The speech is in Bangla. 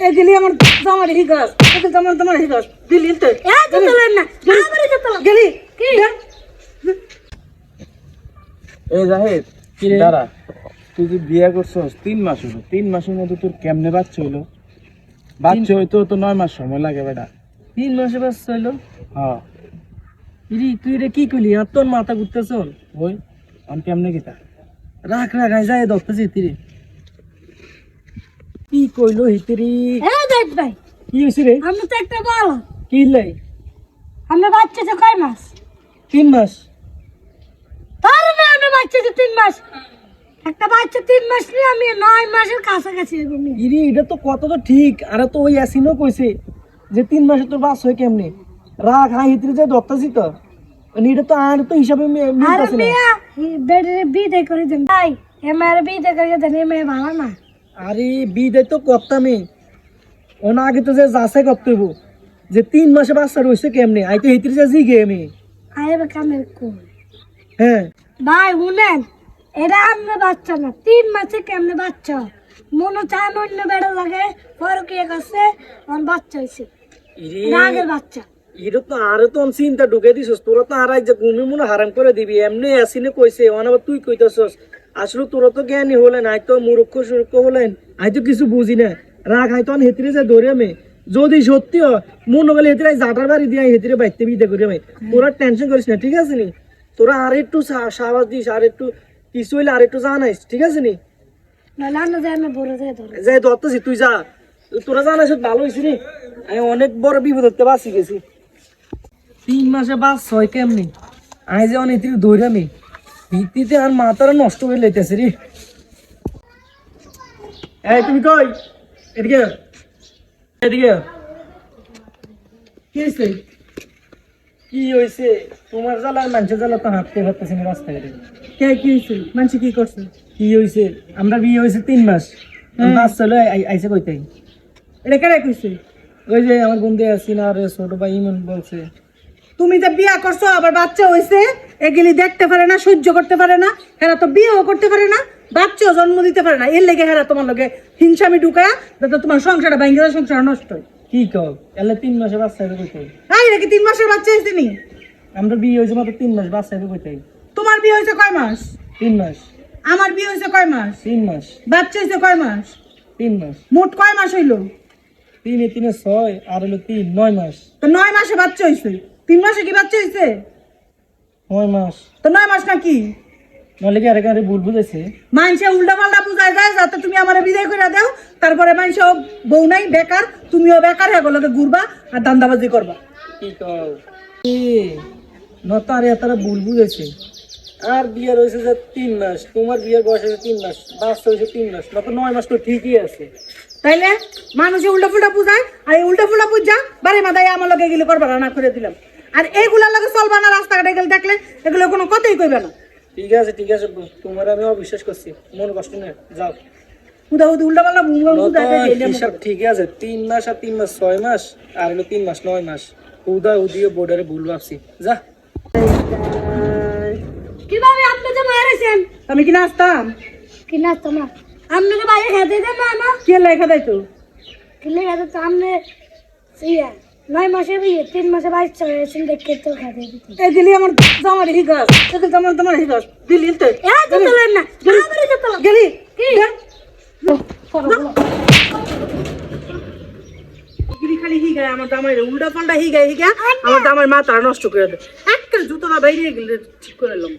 এই দিলি আমার জামার হিগাস এই জামার হিগাস দিলি তো এ তো চলেন না আমারই তো চল গেলি কি এই জাহিদ দাঁড়া, তুই যে বিয়ে করছস 3 মাস হলো, 3 মাসের মধ্যে তোর কেমনে বাচ্চা হইলো? বাচ্চা হইতো তো 9 মাস সময় লাগে বেটা। 3 মাসে বাচ্চা হইলো? হ্যাঁ ইরি তুই রে কি কইলি? আর তোর মাথা ঘুরতেছ? ওই আমি কেমনে গীতা রাখ আই যায় দত্তছি তিরি কি কইলো হিতরি? এ দেখ ভাই কি হইছে রে? আমরা তো একটা বল কি লাই? আমরা বাচ্চা তো কয় মাস 3 মাস? তার আমরা বাচ্চা তো 3 মাস একটা বাচ্চা 3 মাস নিয়ে আমি 9 মাসের কাছাকাছি এরকম ইরি এটা তো কত তো ঠিক, আরে তো ওই আসিনও কইছে যে 3 মাসে তোর বাচ্চা হয় কেমনে। রাখ হাই হিতরি যে দত্তছি তো মানে এটা তো আর তো হিসাবে আর মিলতাছে না। মিয়া বেডে বিদে করে দেন ভাই এমআর বিদে করে দেন এমএ ভালো না আরে বিদে তো করতামই, ওনা আগে তো যে যাচাই করতে হইব যে 3 মাসে বাচ্চা রইছে কেমনে। আই তো হিতরি যে জিগে আমি আইবে কামের কই হ্যাঁ ভাই শুনেন এটা আমরা বাচ্চা না 3 মাসে কেমনে বাচ্চা মনে চান অন্য বেড়া লাগে পর কি কাছে আমার বাচ্চা হইছে রাগের বাচ্চা এটা তো আরো তো চিন্তা ঢুকে দিছস। তোরা তো আর যে ঘুমি মনে হারাম করে দিবি এমনি আসিনে কইছে অনাবার তুই কইতাছস। আসলে তোরা তো জ্ঞানী হলেন, আই তো মূর্খ সুরক্ষ হলেন, আই তো কিছু বুঝি না। রাগ আই তো হেতিরে যে ধরে আমি যদি সত্যি হয় মনে গেলে হেতিরে জাটার বাড়ি দিয়ে হেতিরে বাইতে বিদে করে ভাই। তোরা টেনশন করিস না, ঠিক আছে নি? তোরা আর একটু সাহস দিস, আর একটু কিছু হইলে আর একটু জানাইস, ঠিক আছে নি? না না যায় না বড় যায় ধরে যাই ধরতেছি তুই যা, তোরা জানাইস ভালো হয়েছি রে। আমি অনেক বড় বিপদ হতে বাঁচি গেছি। 3 মাসে বাস হয় কেমনি? আই যে অনেক দৌড়ামি ভিত্তিতে আর মাথারা নষ্ট হয়ে লেতেছে রে। এই তুমি কই? এদিকে এদিকে কি হয়েছে? কি হয়েছে? তোমার জ্বালা আর মানুষের জ্বালা তো হাঁটতে পারতেছি না রাস্তায়। কে কি হইছে মানুষ কি করছে কি হয়েছে? আমরা বিয়ে হয়েছে 3 মাস, বাচ্চা হলো আইসে কইতাই। এটা কেডা কইছে ওই যে আমার বন্ধু আছিস আর ছোট ভাই ইমন বলছে। তুমি যে বিয়া করছো আবার বাচ্চা হইছে এগুলি দেখতে পারে না সহ্য করতে পারে না, হেরা তো বিয়েও করতে পারে না বাচ্চাও জন্ম দিতে পারে না, এর লেগে হেরা তোমার লগে হিংসামি ঢুকায়া যাতে তোমার সংসারটা ভাঙ্গে যায়, সংসার নষ্ট হয়। কি কও এলে 3 মাসে বাচ্চা হইবে কইতাই? তাই নাকি 3 মাসের বাচ্চা হয়েছে নি? আমরা বিয়ে হয়েছে মাত্র 3 মাস, বাচ্চা হইবে কইতাই? তোমার বিয়ে হয়েছে কয় মাস? 3 মাস। আমার বিয়ে হয়েছে কয় মাস? 3 মাস। বাচ্চা হয়েছে কয় মাস? 3 মাস। মোট কয় মাস হইলো? 3 এ 3 এ 6 আর হলো 3 9 মাস। তো 9 মাসে বাচ্চা হয়েছে, 3 মাসে কি বাচ্চা হয়েছে? 9 মাস। তো 9 মাস না কি? নলে কি আরেক ভুল বুঝেছে? মানুষে উল্টা পাল্টা বুঝায় যায় যাতে তুমি আমার বিদায় করে দাও, তারপরে মানুষ বউ নাই বেকার, তুমিও বেকার হয়ে গেলে ঘুরবা আর দান্দাবাজি করবা। কি কও এ নতারে তারা ভুল বুঝেছে। আর বিয়ে হয়েছে যে 3 মাস, তোমার বিয়ের বয়স হয়েছে 3 মাস, বাচ্চা হয়েছে 3 মাস, নত 9 মাস তো ঠিকই আছে। তাইলে মানুষে উল্টা ফুল্টা বুঝায় আর এই উল্টা ফুল্টা বুঝা বাড়ি মাথায় আমার লগে এগুলো করবা না করে দিলাম। আর এইগুলার লগে চলবা না, রাস্তাঘাটে গেলে দেখলে এগুলো কোনো কথাই কইবে না। ঠিক আছে তোমার আমি অবিশ্বাস করছি, মন কষ্ট নেই, যাও। উদা উল্টা পাল্টা হিসাব ঠিক আছে, 3 মাস আর 3 মাস 6 মাস আর হলো 3 মাস 9 মাস। উদিও বোর্ডারে ভুল ভাবছি, যা। কিভাবে আপনি যে মারেছেন আমি কি নাচতাম? কি না তোমার আপনাকে বাইরে খেতে দেন না না কে লেখা দেয় তো? কি লেগে তো সামনে ইয়া 9 মাসে বিয়ে 3 মাসে বাচ্চা হয়েছে দেখে তো খেতে দিতে এই দিলি আমার জামার হিগাস এই জামার হিগাস দিলি তো এ তো চলেন না আমারই তো চল গেলি কি খালি হিগায় আমার জামাই উল্টা পাল্টা হিগায় আমার জামাই মাথা নষ্ট করে দেয়। একটা জুতো না বাইরে গেলে ঠিক করে এলাম।